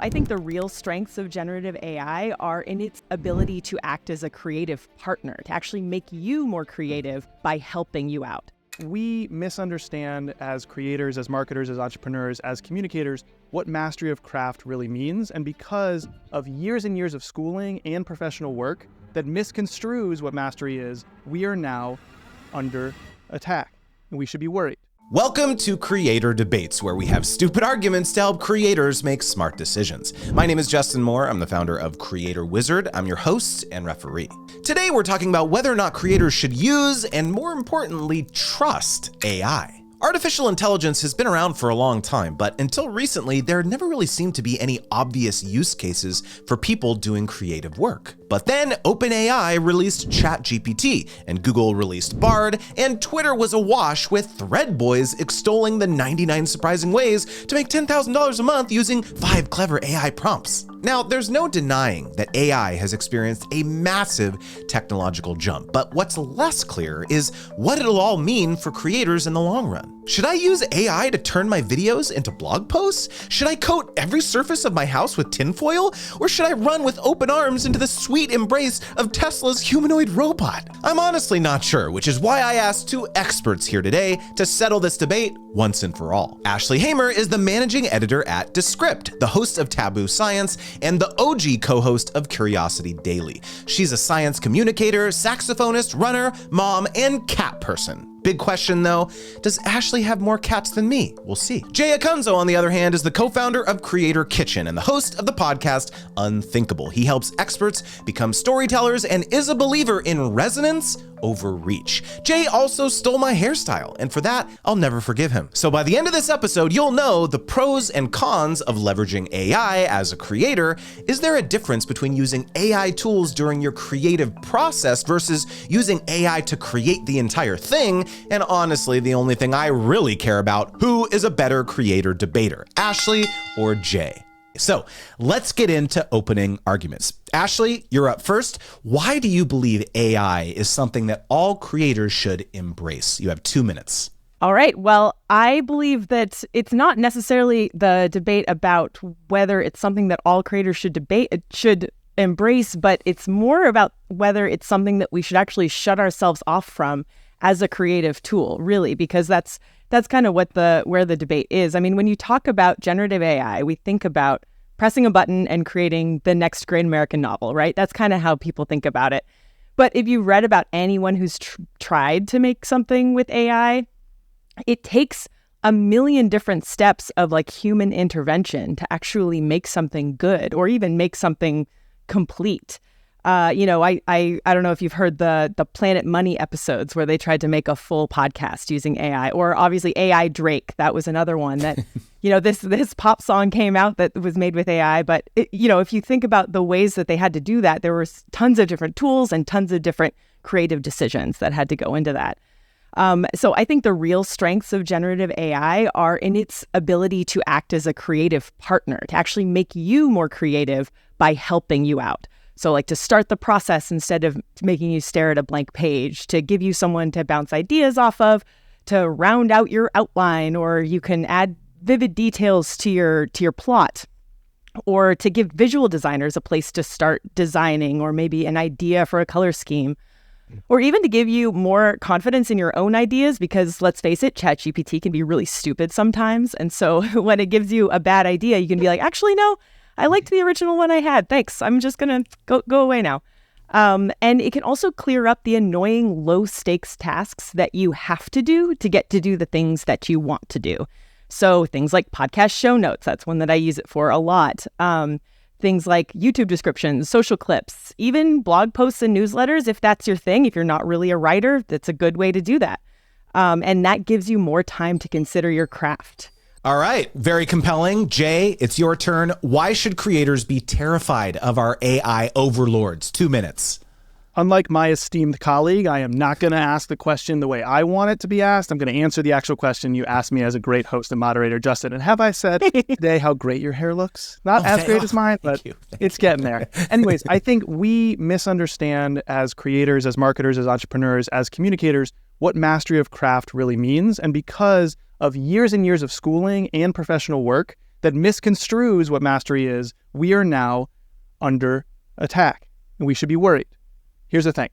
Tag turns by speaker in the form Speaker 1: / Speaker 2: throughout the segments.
Speaker 1: I think the real strengths of generative AI are in its ability to act as a creative partner, to actually make you more creative by helping you out.
Speaker 2: We misunderstand as creators, as marketers, as entrepreneurs, as communicators, what mastery of craft really means. And because of years and years of schooling and professional work that misconstrues what mastery is, we are now under attack, and we should be worried.
Speaker 3: Welcome to Creator Debates, where we have stupid arguments to help creators make smart decisions. My name is Justin Moore. I'm the founder of Creator Wizard. I'm your host and referee. Today, we're talking about whether or not creators should use, and more importantly, trust AI. Artificial intelligence has been around for a long time, but until recently, there never really seemed to be any obvious use cases for people doing creative work. But then OpenAI released ChatGPT, and Google released Bard, and Twitter was awash with Thread Boys extolling the 99 surprising ways to make $10,000 a month using 5 clever AI prompts. Now, there's no denying that AI has experienced a massive technological jump, but what's less clear is what it'll all mean for creators in the long run. Should I use AI to turn my videos into blog posts? Should I coat every surface of my house with tinfoil? Or should I run with open arms into the sweet embrace of Tesla's humanoid robot? I'm honestly not sure, which is why I asked 2 experts here today to settle this debate once and for all. HAY-mer is the managing editor at Descript, the host of Taboo Science, and the OG co-host of Curiosity Daily. She's a science communicator, saxophonist, runner, mom, and cat person. Big question though, does Ashley have more cats than me? We'll see. Jay Acunzo, on the other hand, is the co-founder of Creator Kitchen and the host of the podcast Unthinkable. He helps experts become storytellers and is a believer in resonance over reach. Jay also stole my hairstyle, and for that, I'll never forgive him. So by the end of this episode, you'll know the pros and cons of leveraging AI as a creator. Is there a difference between using AI tools during your creative process versus using AI to create the entire thing? And honestly, the only thing I really care about, who is a better creator debater, Ashley or Jay? So let's get into opening arguments. Ashley, you're up first. Why do you believe AI is something that all creators should embrace? You have 2 minutes.
Speaker 1: All right. Well, I believe that it's not necessarily the debate about whether it's something that all creators should embrace, but it's more about whether it's something that we should actually shut ourselves off from as a creative tool, really, because that's kind of where the debate is. I mean, when you talk about generative AI, we think about pressing a button and creating the next great American novel, right? That's kind of how people think about it. But if you read about anyone who's tried to make something with AI, it takes a million different steps of like human intervention to actually make something good or even make something complete. I don't know if you've heard the Planet Money episodes where they tried to make a full podcast using AI, or obviously AI Drake. That was another one that, this pop song came out that was made with AI. But, if you think about the ways that they had to do that, there were tons of different tools and tons of different creative decisions that had to go into that. So I think the real strengths of generative AI are in its ability to act as a creative partner, to actually make you more creative by helping you out. So like to start the process instead of making you stare at a blank page, to give you someone to bounce ideas off of, to round out your outline, or you can add vivid details to your plot, or to give visual designers a place to start designing, or maybe an idea for a color scheme, or even to give you more confidence in your own ideas, because let's face it, ChatGPT can be really stupid sometimes. And so when it gives you a bad idea, you can be like, actually, no, I liked the original one I had. Thanks. I'm just going to go away now. And it can also clear up the annoying low stakes tasks that you have to do to get to do the things that you want to do. So things like podcast show notes, that's one that I use it for a lot. Things like YouTube descriptions, social clips, even blog posts and newsletters. If that's your thing, if you're not really a writer, that's a good way to do that. And that gives you more time to consider your craft.
Speaker 3: All right, very compelling. Jay, it's your turn. Why should creators be terrified of our AI overlords? 2 minutes.
Speaker 2: Unlike my esteemed colleague, I am not going to ask the question the way I want it to be asked. I'm going to answer the actual question you asked me as a great host and moderator, Justin. And have I said today how great your hair looks? Not as great as mine, but it's getting there. Anyways, I think we misunderstand as creators, as marketers, as entrepreneurs, as communicators, what mastery of craft really means. And because of years and years of schooling and professional work that misconstrues what mastery is, we are now under attack, and we should be worried. Here's the thing.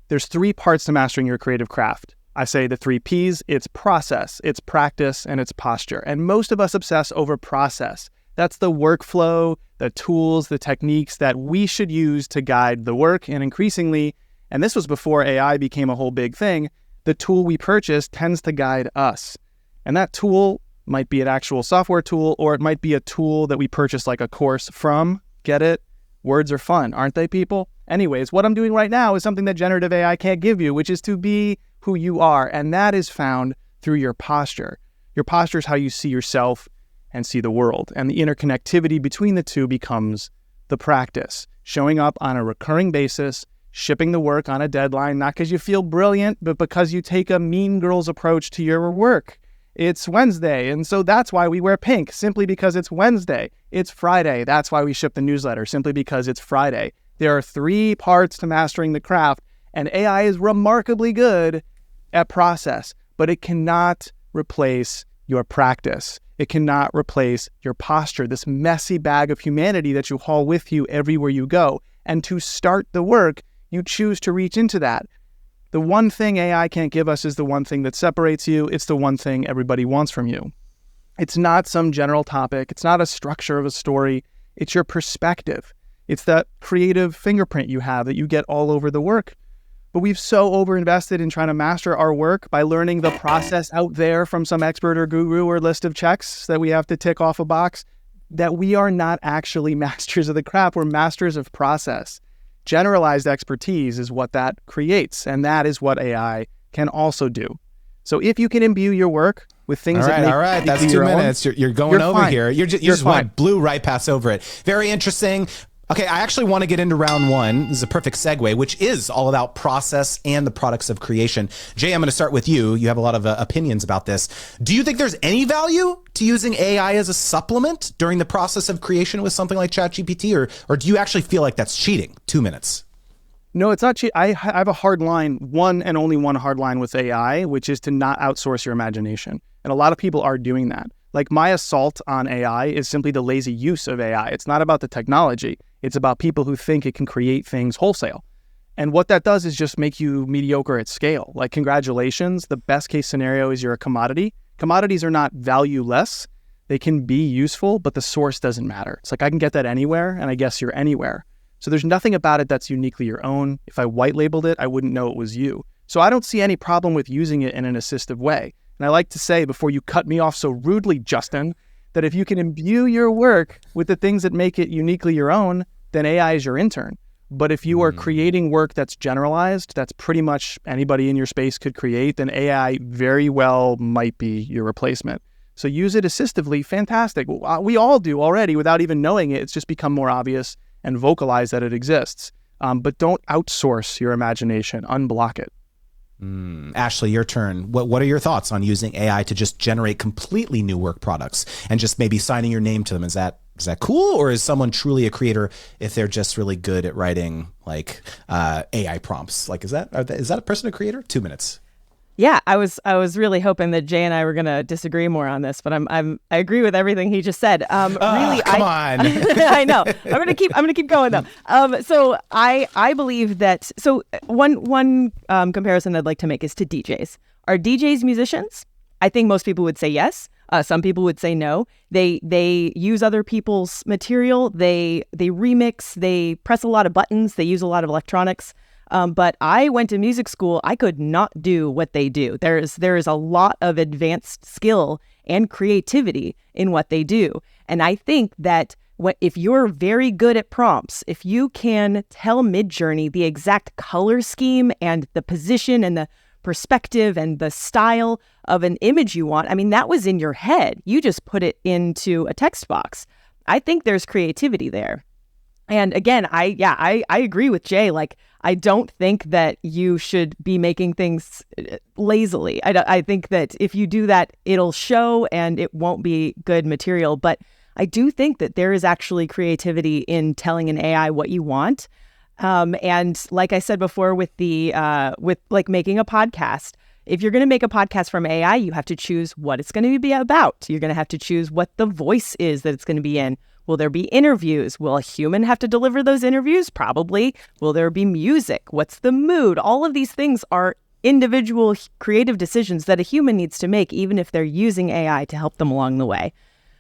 Speaker 2: There's 3 parts to mastering your creative craft. I say the 3 Ps. It's process, it's practice, and it's posture. And most of us obsess over process. That's the workflow, the tools, the techniques that we should use to guide the work. And increasingly, and this was before AI became a whole big thing, the tool we purchase tends to guide us. And that tool might be an actual software tool, or it might be a tool that we purchase like a course from. Get it? Words are fun, aren't they, people? Anyways, what I'm doing right now is something that generative AI can't give you, which is to be who you are. And that is found through your posture. Your posture is how you see yourself and see the world. And the interconnectivity between the two becomes the practice. Showing up on a recurring basis, shipping the work on a deadline, not because you feel brilliant, but because you take a mean girls approach to your work. It's Wednesday, and so that's why we wear pink, simply because it's Wednesday. It's Friday, that's why we ship the newsletter, simply because it's Friday. There are 3 parts to mastering the craft, and AI is remarkably good at process, but it cannot replace your practice. It cannot replace your posture, this messy bag of humanity that you haul with you everywhere you go. And to start the work, you choose to reach into that. The one thing AI can't give us is the one thing that separates you. It's the one thing everybody wants from you. It's not some general topic. It's not a structure of a story. It's your perspective. It's that creative fingerprint you have that you get all over the work. But we've so overinvested in trying to master our work by learning the process out there from some expert or guru or list of checks that we have to tick off a box, that we are not actually masters of the craft. We're masters of process. Generalized expertise is what that creates, and that is what AI can also do. So if you can imbue your work with things
Speaker 3: all right, that's 2 minutes. You're going over fine. Here. You just blew right past over it. Very interesting. Okay, I actually want to get into round 1. This is a perfect segue, which is all about process and the products of creation. Jay, I'm going to start with you. You have a lot of opinions about this. Do you think there's any value to using AI as a supplement during the process of creation with something like ChatGPT, or do you actually feel like that's cheating? 2 minutes.
Speaker 2: No, it's not cheating. I have a hard line, one and only one hard line with AI, which is to not outsource your imagination. And a lot of people are doing that. Like, my assault on AI is simply the lazy use of AI. It's not about the technology. It's about people who think it can create things wholesale. And what that does is just make you mediocre at scale. Like, congratulations, the best case scenario is you're a commodity. Commodities are not valueless. They can be useful, but the source doesn't matter. It's like, I can get that anywhere, and I guess you're anywhere. So there's nothing about it that's uniquely your own. If I white labeled it, I wouldn't know it was you. So I don't see any problem with using it in an assistive way. And I like to say, before you cut me off so rudely, Justin, that if you can imbue your work with the things that make it uniquely your own, then AI is your intern. But if you are creating work that's generalized, that's pretty much anybody in your space could create, then AI very well might be your replacement. So use it assistively, fantastic. We all do already without even knowing it. It's just become more obvious and vocalize that it exists. But don't outsource your imagination, unblock it.
Speaker 3: Ashley, your turn. What are your thoughts on using AI to just generate completely new work products and just maybe signing your name to them? Is that cool, or is someone truly a creator if they're just really good at writing like AI prompts? Like, is that a person a creator? 2 minutes.
Speaker 1: Yeah, I was really hoping that Jay and I were going to disagree more on this, but I agree with everything he just said. Really,
Speaker 3: come on.
Speaker 1: I know. I'm going to keep going though. So I believe that. So one comparison I'd like to make is to DJs. Are DJs musicians? I think most people would say yes. Some people would say no. They use other people's material. They remix. They press a lot of buttons. They use a lot of electronics. But I went to music school. I could not do what they do. There is a lot of advanced skill and creativity in what they do. And I think that if you're very good at prompts, if you can tell Midjourney the exact color scheme and the position and the perspective and the style of an image you want, I mean, that was in your head. You just put it into a text box. I think there's creativity there. And again, I agree with Jay. Like, I don't think that you should be making things lazily. I think that if you do that, it'll show and it won't be good material. But I do think that there is actually creativity in telling an AI what you want. And like I said before, with like making a podcast, if you're going to make a podcast from AI, you have to choose what it's going to be about. You're going to have to choose what the voice is that it's going to be in. Will there be interviews? Will a human have to deliver those interviews? Probably. Will there be music? What's the mood? All of these things are individual creative decisions that a human needs to make, even if they're using AI to help them along the way.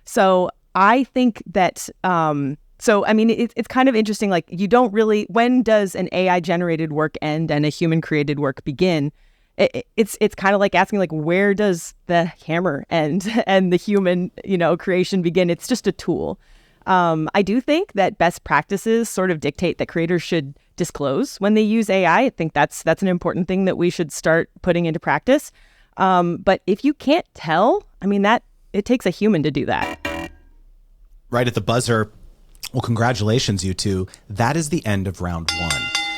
Speaker 1: So I think that, it's kind of interesting. Like, you don't really, when does an AI generated work end and a human created work begin? It's kind of like asking, like, where does the hammer end and the human, creation begin? It's just a tool. I do think that best practices sort of dictate that creators should disclose when they use AI. I think that's an important thing that we should start putting into practice. But if you can't tell, it takes a human to do that.
Speaker 3: Right at the buzzer. Well, congratulations, you two. That is the end of round 1.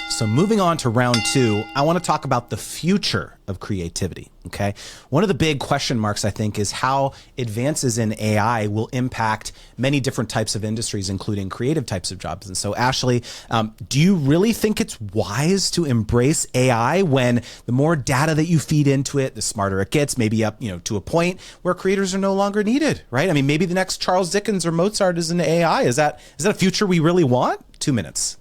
Speaker 3: So moving on to round 2, I want to talk about the future of creativity, okay? One of the big question marks, I think, is how advances in AI will impact many different types of industries, including creative types of jobs. And so, Ashley, do you really think it's wise to embrace AI when the more data that you feed into it, the smarter it gets, maybe up, to a point where creators are no longer needed, right? Maybe the next Charles Dickens or Mozart is an AI. Is that a future we really want? 2 minutes.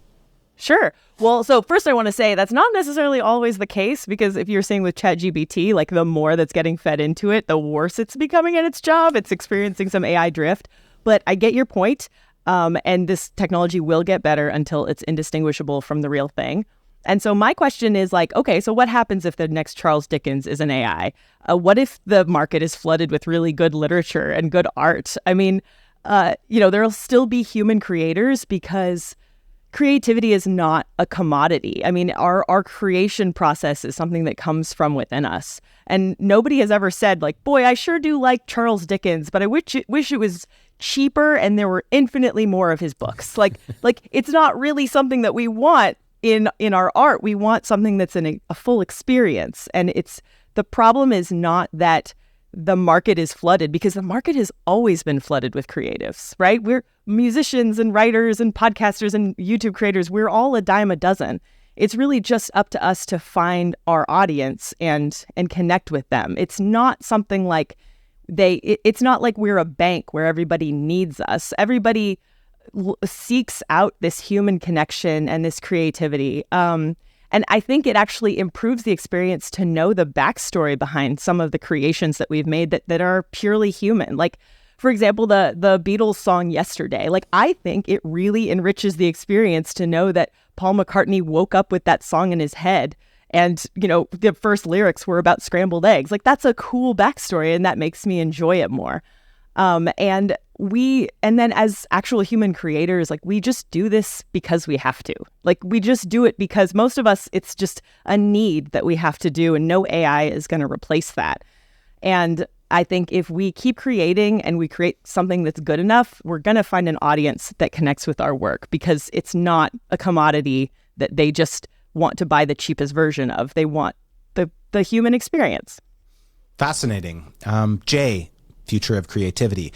Speaker 1: Sure. Well, so first I want to say that's not necessarily always the case, because if you're seeing with ChatGPT, like, the more that's getting fed into it, the worse it's becoming at its job. It's experiencing some AI drift. But I get your point. And this technology will get better until it's indistinguishable from the real thing. And so my question is, like, okay, so what happens if the next Charles Dickens is an AI? What if the market is flooded with really good literature and good art? There'll still be human creators, because creativity is not a commodity. Our creation process is something that comes from within us. And nobody has ever said, like, boy, I sure do like Charles Dickens, but I wish it was cheaper and there were infinitely more of his books. Like it's not really something that we want in our art. We want something that's in a full experience. And the problem is not that the market is flooded, because the market has always been flooded with creatives, right? We're musicians and writers and podcasters and YouTube creators. We're all a dime a dozen. It's really just up to us to find our audience and connect with them. It's not something like it's not like we're a bank where everybody needs us. Everybody seeks out this human connection and this creativity. And I think it actually improves the experience to know the backstory behind some of the creations that we've made that are purely human. Like, for example, the Beatles song Yesterday. Like, I think it really enriches the experience to know that Paul McCartney woke up with that song in his head, and, the first lyrics were about scrambled eggs. Like, that's a cool backstory, and that makes me enjoy it more. And then as actual human creators, like, we just do this because we have to. Like, we just do it because most of us, it's just a need that we have to do, and no AI is going to replace that. And I think if we keep creating and we create something that's good enough, we're going to find an audience that connects with our work, because it's not a commodity that they just want to buy the cheapest version of. They want the human experience.
Speaker 3: Fascinating. Jay, future of creativity.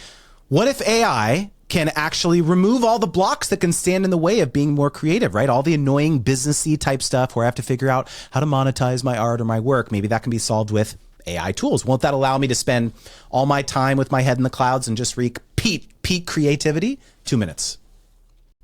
Speaker 3: What if AI can actually remove all the blocks that can stand in the way of being more creative, right? All the annoying businessy type stuff where I have to figure out how to monetize my art or my work. Maybe that can be solved with AI tools. Won't that allow me to spend all my time with my head in the clouds and just reach peak creativity? 2 minutes.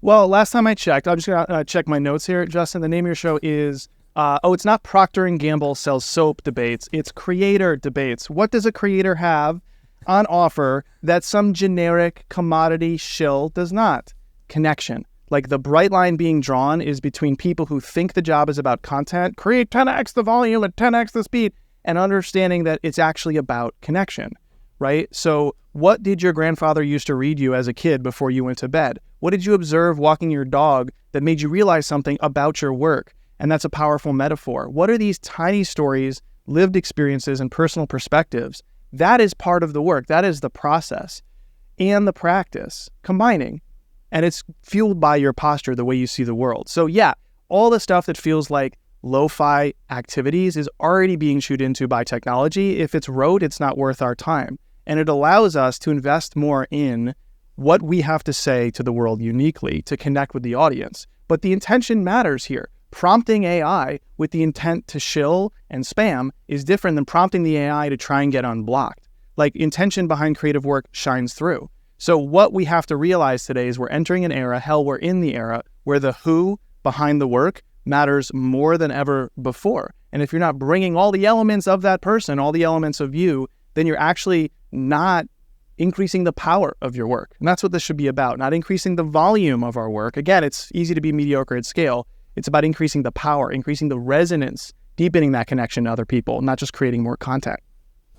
Speaker 2: Well, last time I checked, I'm just going to check my notes here, Justin. The name of your show is, it's not Procter & Gamble sells soap debates. It's creator debates. What does a creator have on offer that some generic commodity shill does not? Connection. Like, the bright line being drawn is between people who think the job is about content, create 10x the volume at 10x the speed, and understanding that it's actually about connection, right? So what did your grandfather used to read you as a kid before you went to bed? What did you observe walking your dog that made you realize something about your work? And that's a powerful metaphor. What are these tiny stories, lived experiences, and personal perspectives? That is part of the work. That is the process and the practice combining. And it's fueled by your posture, the way you see the world. So yeah, all the stuff that feels like lo-fi activities is already being chewed into by technology. If it's rote, it's not worth our time. And it allows us to invest more in what we have to say to the world uniquely to connect with the audience. But the intention matters here. prompting AI with the intent to shill and spam is different than prompting the AI to try and get unblocked. Like, intention behind creative work shines through. So what we have to realize today is we're entering an era, we're in the era where the who behind the work matters more than ever before. And if you're not bringing all the elements of that person, all the elements of you, then you're actually not increasing the power of your work. And that's what this should be about, not increasing the volume of our work. Again, it's easy to be mediocre at scale. It's about increasing the power, increasing the resonance, deepening that connection to other people, not just creating more content.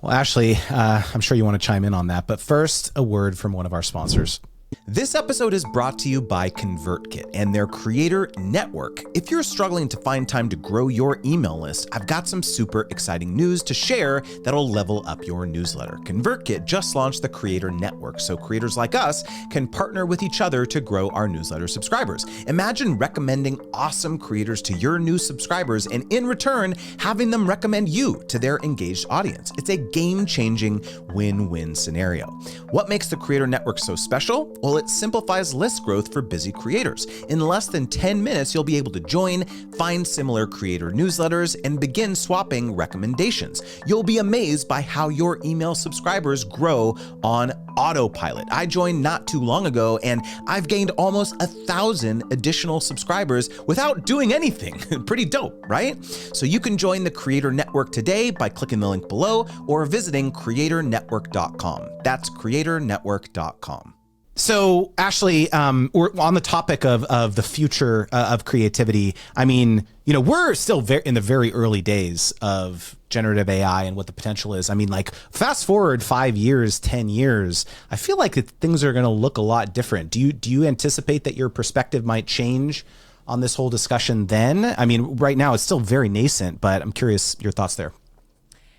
Speaker 3: Well, Ashley, I'm sure you want to chime in on that, but first, a word from one of our sponsors. This episode is brought to you by ConvertKit and their Creator Network. If you're struggling to find time to grow your email list, I've got some super exciting news to share that'll level up your newsletter. ConvertKit just launched the Creator Network, so creators like us can partner with each other to grow our newsletter subscribers. Imagine recommending awesome creators to your new subscribers and in return, having them recommend you to their engaged audience. It's a game-changing win-win scenario. What makes the Creator Network so special? Well, it simplifies list growth for busy creators. In less than 10 minutes, you'll be able to join, find similar creator newsletters, and begin swapping recommendations. You'll be amazed by how your email subscribers grow on autopilot. I joined not too long ago, and I've gained almost 1,000 additional subscribers without doing anything. Pretty dope, right? So you can join the Creator Network today by clicking the link below or visiting creatornetwork.com. That's creatornetwork.com. So, Ashley, we're on the topic of the future of creativity. I mean, we're still in the very early days of generative AI and what the potential is. I mean, like, fast forward 5 years, 10 years, I feel like things are going to look a lot different. Do you anticipate that your perspective might change on this whole discussion then? I mean, right now it's still very nascent, but I'm curious your thoughts there.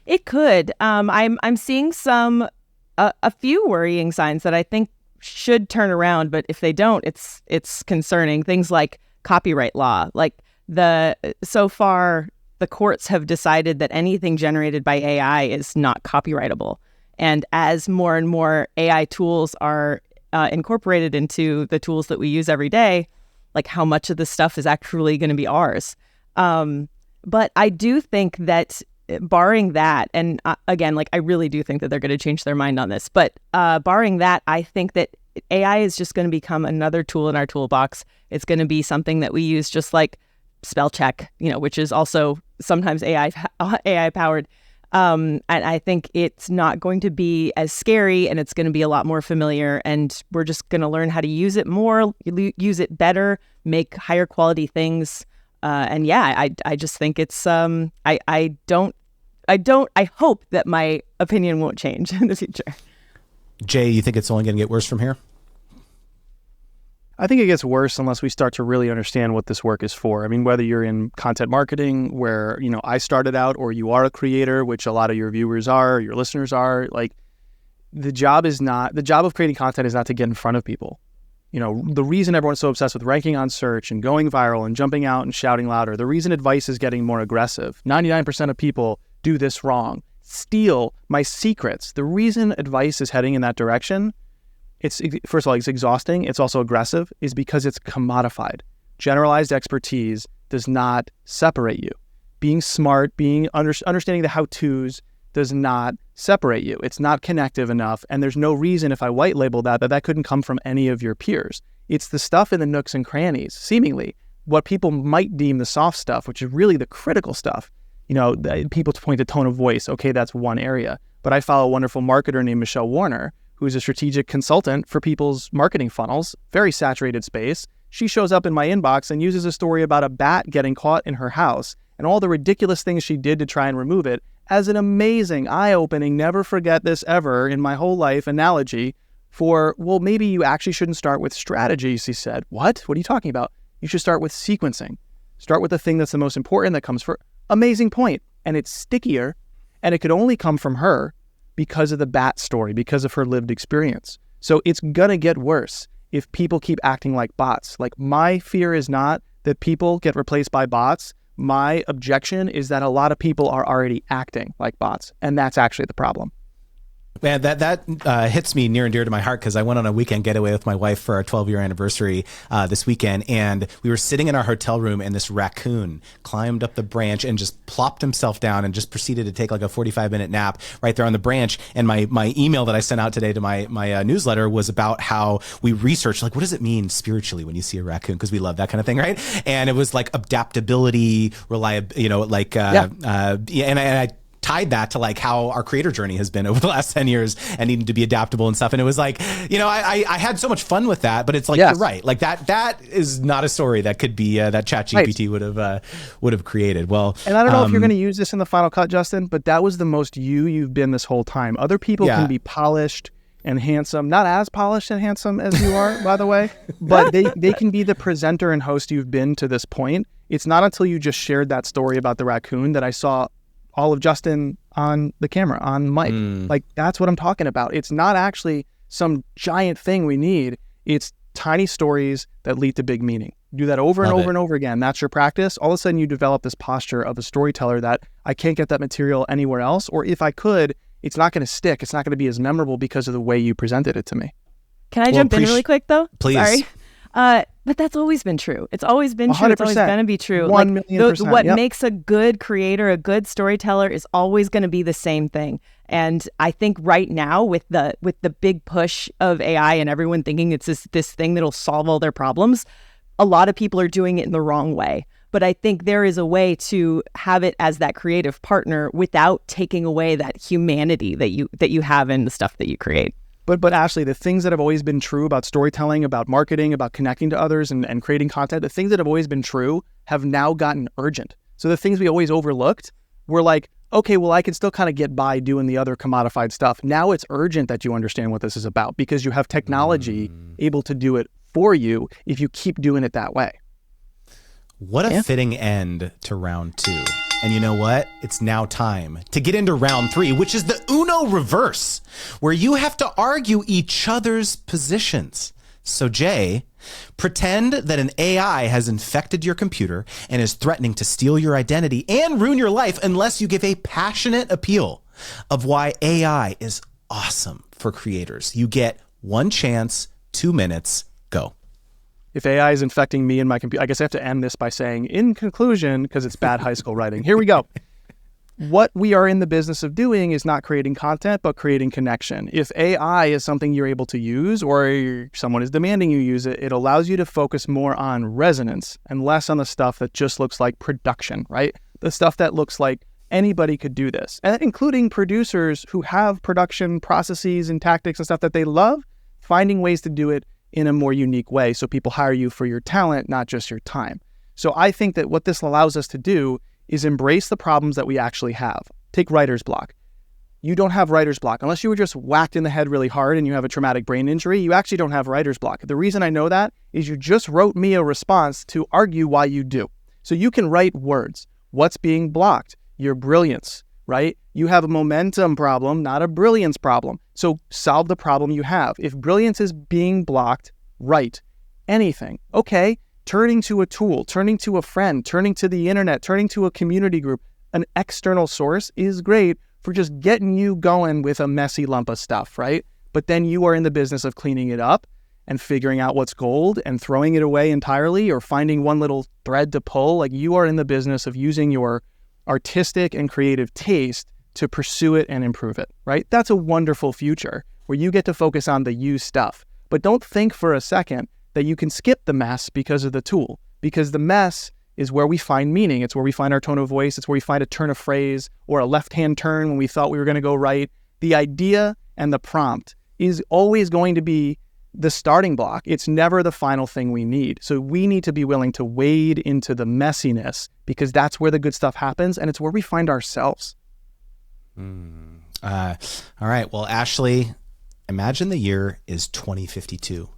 Speaker 1: It could. I'm seeing a few worrying signs that I think should turn around, but if they don't, it's concerning. Things like copyright law. Like, so far the courts have decided that anything generated by AI is not copyrightable. And as more and more AI tools are incorporated into the tools that we use every day, like, how much of this stuff is actually going to be ours? But I do think that barring that, and again, like, I really do think that they're going to change their mind on this, but barring that, I think that AI is just going to become another tool in our toolbox. It's going to be something that we use just like spell check, which is also sometimes AI powered. And I think it's not going to be as scary, and it's going to be a lot more familiar, and we're just going to learn how to use it more, use it better, make higher quality things. And yeah, I just think it's, I hope that my opinion won't change in the future.
Speaker 3: Jay, you think it's only going to get worse from here?
Speaker 2: I think it gets worse unless we start to really understand what this work is for. I mean, whether you're in content marketing, where, I started out, or you are a creator, which a lot of your viewers are, your listeners are, like, the job of creating content is not to get in front of people. The reason everyone's so obsessed with ranking on search and going viral and jumping out and shouting louder, the reason advice is getting more aggressive, 99% of people do this wrong, steal my secrets. The reason advice is heading in that direction, first of all, it's exhausting. It's also aggressive, is because it's commodified. Generalized expertise does not separate you. Being smart, understanding the how-tos does not separate you. It's not connective enough, and there's no reason, if I white label that couldn't come from any of your peers. It's the stuff in the nooks and crannies, seemingly, what people might deem the soft stuff, which is really the critical stuff. People point to tone of voice. Okay, that's one area. But I follow a wonderful marketer named Michelle Warner, who's a strategic consultant for people's marketing funnels, very saturated space. She shows up in my inbox and uses a story about a bat getting caught in her house and all the ridiculous things she did to try and remove it as an amazing, eye-opening, never forget this ever in my whole life analogy for, well, maybe you actually shouldn't start with strategy, she said. What? What are you talking about? You should start with sequencing. Start with the thing that's the most important that comes first. Amazing point. And it's stickier, and it could only come from her because of the bat story, because of her lived experience. So it's gonna get worse if people keep acting like bots. Like, my fear is not that people get replaced by bots. My objection is that a lot of people are already acting like bots, and that's actually the problem.
Speaker 3: Man, that hits me near and dear to my heart because I went on a weekend getaway with my wife for our 12-year anniversary this weekend, and we were sitting in our hotel room, and this raccoon climbed up the branch and just plopped himself down and just proceeded to take like a 45-minute nap right there on the branch. And my email that I sent out today to my newsletter was about how we researched, like, what does it mean spiritually when you see a raccoon? Because we love that kind of thing, right? And it was like adaptability, reliability, and I tied that to like how our creator journey has been over the last 10 years and needing to be adaptable and stuff. And it was like, I had so much fun with that, but it's like, You're right. Like that is not a story that could be that ChatGPT would have created. Well,
Speaker 2: and I don't know if you're going to use this in the final cut, Justin, but that was the most you've been this whole time. Other people can be polished and handsome, not as polished and handsome as you are, by the way, but they can be the presenter and host you've been to this point. It's not until you just shared that story about the raccoon that I saw all of Justin on the camera, on mic. Like, that's what I'm talking about. It's not actually some giant thing we need. It's tiny stories that lead to big meaning. Do that over and over and over again. That's your practice. All of a sudden you develop this posture of a storyteller that I can't get that material anywhere else. Or if I could, it's not going to stick. It's not going to be as memorable because of the way you presented it to me.
Speaker 1: Can I jump in really quick though?
Speaker 3: Please.
Speaker 1: Sorry. But that's always been true. It's always been true.
Speaker 2: 100%.
Speaker 1: It's always going to be true.
Speaker 2: 1,000,000%.
Speaker 1: What makes a good creator, a good storyteller is always going to be the same thing. And I think right now with the big push of AI and everyone thinking it's this thing that'll solve all their problems, a lot of people are doing it in the wrong way. But I think there is a way to have it as that creative partner without taking away that humanity that you have in the stuff that you create.
Speaker 2: But Ashley, the things that have always been true about storytelling, about marketing, about connecting to others and creating content, the things that have always been true have now gotten urgent. So the things we always overlooked were like, okay, well, I can still kind of get by doing the other commodified stuff. Now it's urgent that you understand what this is about because you have technology able to do it for you if you keep doing it that way.
Speaker 3: What a fitting end to round 2. And you know what? It's now time to get into round 3, which is the Uno reverse, where you have to argue each other's positions. So Jay, pretend that an AI has infected your computer and is threatening to steal your identity and ruin your life unless you give a passionate appeal of why AI is awesome for creators. You get 1 chance, 2 minutes, go.
Speaker 2: If AI is infecting me and my computer, I guess I have to end this by saying, in conclusion, because it's bad high school writing. Here we go. What we are in the business of doing is not creating content, but creating connection. If AI is something you're able to use or someone is demanding you use it, it allows you to focus more on resonance and less on the stuff that just looks like production, right? The stuff that looks like anybody could do this, and including producers who have production processes and tactics and stuff that they love, finding ways to do it in a more unique way so people hire you for your talent, not just your time. So I think that what this allows us to do is embrace the problems that we actually have. Take writer's block. You don't have writer's block. Unless you were just whacked in the head really hard and you have a traumatic brain injury, you actually don't have writer's block. The reason I know that is you just wrote me a response to argue why you do. So you can write words. What's being blocked? Your brilliance, right? You have a momentum problem, not a brilliance problem. So solve the problem you have. If brilliance is being blocked, write anything. Okay, turning to a tool, turning to a friend, turning to the internet, turning to a community group, an external source is great for just getting you going with a messy lump of stuff, right? But then you are in the business of cleaning it up and figuring out what's gold and throwing it away entirely or finding one little thread to pull. Like, you are in the business of using your artistic and creative taste to pursue it and improve it, right? That's a wonderful future where you get to focus on the you stuff. But don't think for a second that you can skip the mess because of the tool, because the mess is where we find meaning. It's where we find our tone of voice. It's where we find a turn of phrase or a left-hand turn when we thought we were going to go right. The idea and the prompt is always going to be the starting block. It's never the final thing we need. So we need to be willing to wade into the messiness because that's where the good stuff happens and it's where we find ourselves.
Speaker 3: All right. Well, Ashley, imagine the year is 2052.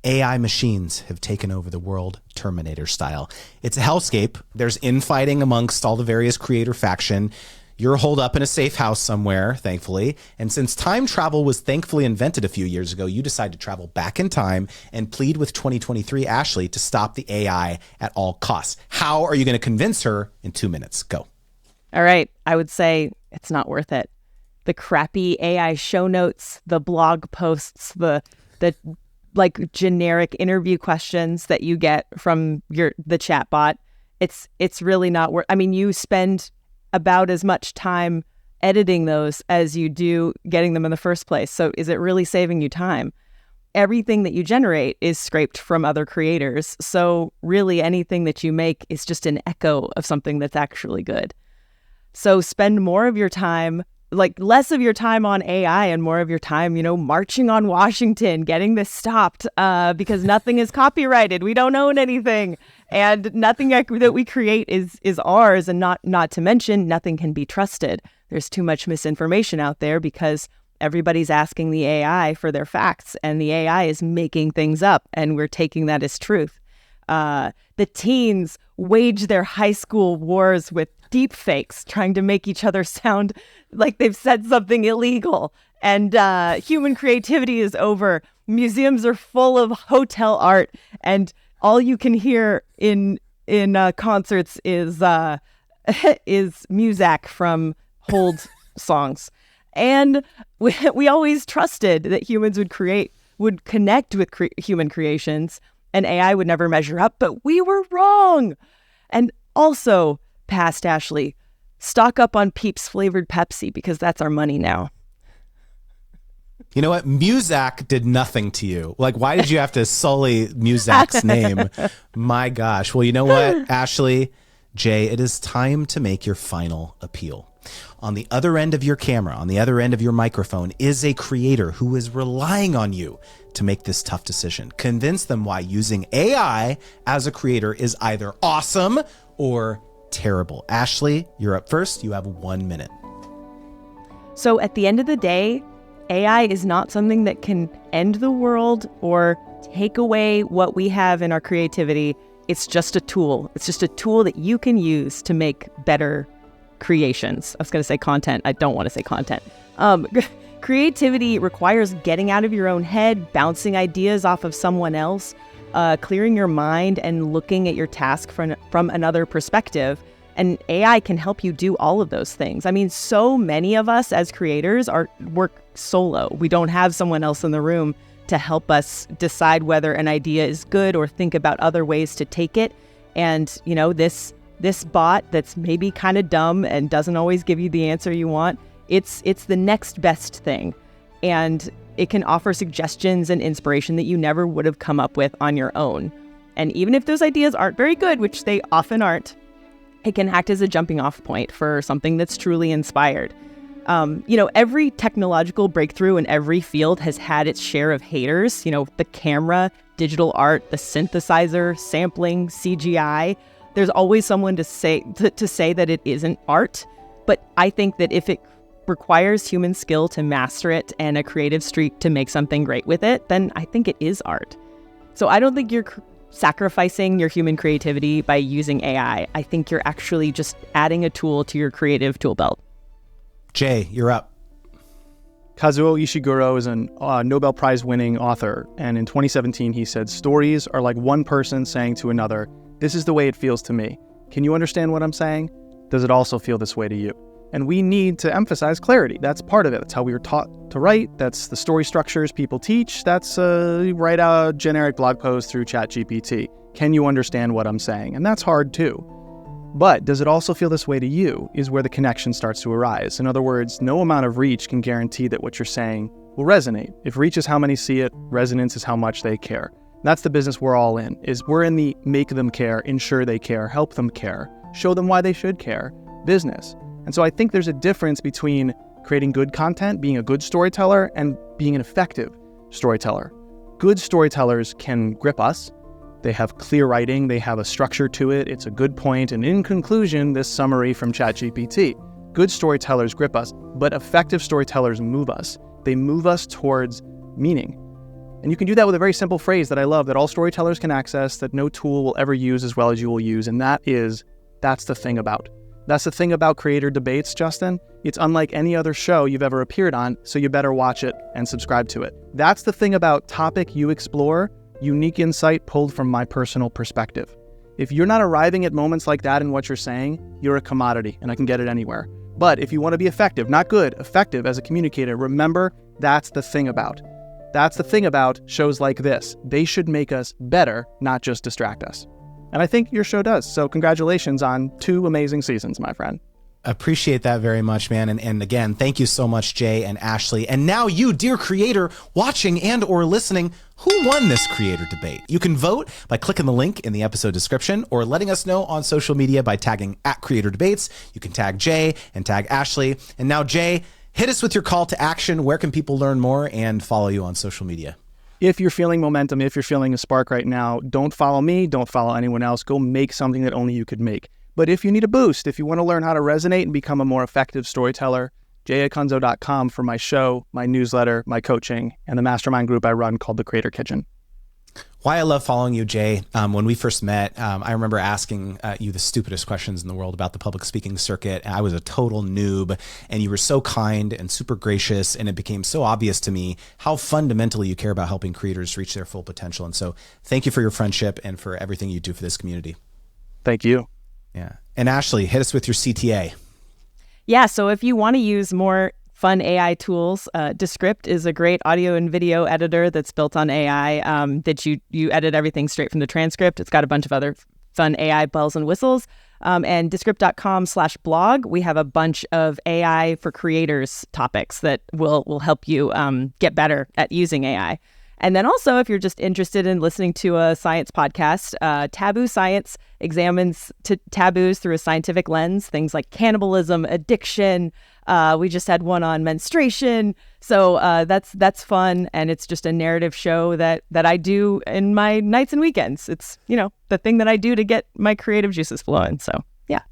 Speaker 3: AI machines have taken over the world, Terminator style. It's a hellscape. There's infighting amongst all the various creator faction. You're holed up in a safe house somewhere, thankfully. And since time travel was thankfully invented a few years ago, you decide to travel back in time and plead with 2023 Ashley to stop the AI at all costs. How are you going to convince her in 2 minutes? Go.
Speaker 1: All right. I would say it's not worth it. the crappy AI show notes, the blog posts, the like generic interview questions that you get from the chatbot. It's really not worth. I mean, you spend about as much time editing those as you do getting them in the first place. So is it really saving you time? Everything that you generate is scraped from other creators. So really anything that you make is just an echo of something that's actually good. So spend more of your time, like less of your time on AI and more of your time, marching on Washington, getting this stopped because nothing is copyrighted. We don't own anything. And nothing that we create is ours. And not to mention, nothing can be trusted. There's too much misinformation out there because everybody's asking the AI for their facts and the AI is making things up and we're taking that as truth. The teens wage their high school wars with deep fakes, trying to make each other sound like they've said something illegal. And human creativity is over. Museums are full of hotel art, and all you can hear in concerts is Muzak from Hold songs. And we always trusted that humans would connect with human creations, and AI would never measure up, but we were wrong. And also, past Ashley, stock up on Peeps flavored Pepsi because that's our money now.
Speaker 3: You know what? Muzak did nothing to you. Like, why did you have to sully Muzak's name? My gosh. Well, you know what, Ashley, Jay, it is time to make your final appeal. On the other end of your camera, on the other end of your microphone, is a creator who is relying on you to make this tough decision. Convince them why using AI as a creator is either awesome or terrible. Ashley, you're up first. You have 1 minute.
Speaker 1: So at the end of the day, AI is not something that can end the world or take away what we have in our creativity. It's just a tool. It's just a tool that you can use to make better creations. I was going to say content. I don't want to say content. Creativity requires getting out of your own head, bouncing ideas off of someone else, clearing your mind and looking at your task from another perspective. And AI can help you do all of those things. I mean, so many of us as creators work solo. We don't have someone else in the room to help us decide whether an idea is good or think about other ways to take it. And, this bot that's maybe kind of dumb and doesn't always give you the answer you want, it's the next best thing. And it can offer suggestions and inspiration that you never would have come up with on your own. And even if those ideas aren't very good, which they often aren't, it can act as a jumping off point for something that's truly inspired. Every technological breakthrough in every field has had its share of haters. The camera, digital art, the synthesizer, sampling, CGI. There's always someone to say that it isn't art. But I think that if it requires human skill to master it and a creative streak to make something great with it, then I think it is art. So I don't think you're sacrificing your human creativity by using AI. I think you're actually just adding a tool to your creative tool belt.
Speaker 3: Jay, you're up.
Speaker 2: Kazuo Ishiguro is a Nobel Prize winning author. And in 2017, he said, stories are like one person saying to another, this is the way it feels to me. Can you understand what I'm saying? Does it also feel this way to you? And we need to emphasize clarity. That's part of it. That's how we were taught to write. That's the story structures people teach. That's write a generic blog post through ChatGPT. Can you understand what I'm saying? And that's hard too. But does it also feel this way to you is where the connection starts to arise. In other words, no amount of reach can guarantee that what you're saying will resonate. If reach is how many see it, resonance is how much they care. That's the business we're all in, is we're in the make them care, ensure they care, help them care, show them why they should care business. And so I think there's a difference between creating good content, being a good storyteller, and being an effective storyteller. Good storytellers can grip us. They have clear writing, they have a structure to it, it's a good point, and in conclusion, this summary from ChatGPT. Good storytellers grip us, but effective storytellers move us. They move us towards meaning. And you can do that with a very simple phrase that I love, that all storytellers can access, that no tool will ever use as well as you will use, and that's the thing about. That's the thing about Creator Debates, Justin. It's unlike any other show you've ever appeared on, so you better watch it and subscribe to it. That's the thing about topic you explore, unique insight pulled from my personal perspective. If you're not arriving at moments like that in what you're saying, you're a commodity, and I can get it anywhere. But if you want to be effective, not good, effective as a communicator, remember that's the thing about. That's the thing about shows like this. They should make us better, not just distract us. And I think your show does. So congratulations on 2 amazing seasons, my friend.
Speaker 3: Appreciate that very much, man. And again, thank you so much, Jay and Ashley. And now you, dear creator, watching and or listening, who won this creator debate? You can vote by clicking the link in the episode description or letting us know on social media by tagging @CreatorDebates. You can tag Jay and tag Ashley. And now, Jay, hit us with your call to action. Where can people learn more and follow you on social media?
Speaker 2: If you're feeling momentum, if you're feeling a spark right now, don't follow me, don't follow anyone else. Go make something that only you could make. But if you need a boost, if you want to learn how to resonate and become a more effective storyteller, jayakunzo.com for my show, my newsletter, my coaching, and the mastermind group I run called the Creator Kitchen.
Speaker 3: Why I love following you, Jay. When we first met, I remember asking you the stupidest questions in the world about the public speaking circuit. I was a total noob, and you were so kind and super gracious, and it became so obvious to me how fundamentally you care about helping creators reach their full potential. And so thank you for your friendship and for everything you do for this community.
Speaker 2: Thank you.
Speaker 3: Yeah. And Ashley, hit us with your CTA.
Speaker 1: Yeah, so if you want to use more fun AI tools, Descript is a great audio and video editor that's built on AI that you edit everything straight from the transcript. It's got a bunch of other fun AI bells and whistles. And Descript.com/blog, we have a bunch of AI for creators topics that will help you get better at using AI. And then also, if you're just interested in listening to a science podcast, Taboo Science examines taboos through a scientific lens, things like cannibalism, addiction. We just had one on menstruation. So that's fun. And it's just a narrative show that I do in my nights and weekends. It's, the thing that I do to get my creative juices flowing. So, yeah.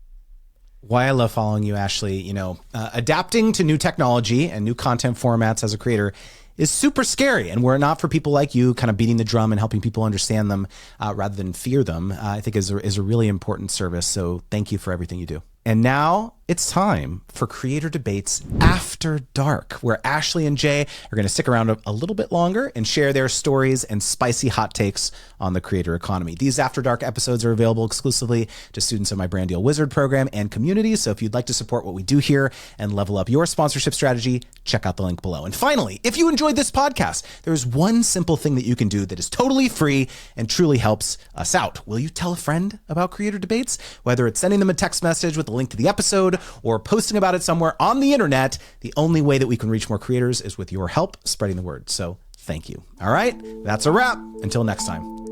Speaker 3: Why I love following you, Ashley, adapting to new technology and new content formats as a creator is super scary. And were it not for people like you kind of beating the drum and helping people understand them rather than fear them, I think is a really important service. So thank you for everything you do. And now it's time for Creator Debates After Dark, where Ashley and Jay are going to stick around a little bit longer and share their stories and spicy hot takes on the creator economy. These After Dark episodes are available exclusively to students of my Brand Deal Wizard program and community. So if you'd like to support what we do here and level up your sponsorship strategy, check out the link below. And finally, if you enjoyed this podcast, there's one simple thing that you can do that is totally free and truly helps us out. Will you tell a friend about Creator Debates? Whether it's sending them a text message with a link to the episode or posting about it somewhere on the internet, the only way that we can reach more creators is with your help spreading the word. So thank you. All right, that's a wrap. Until next time.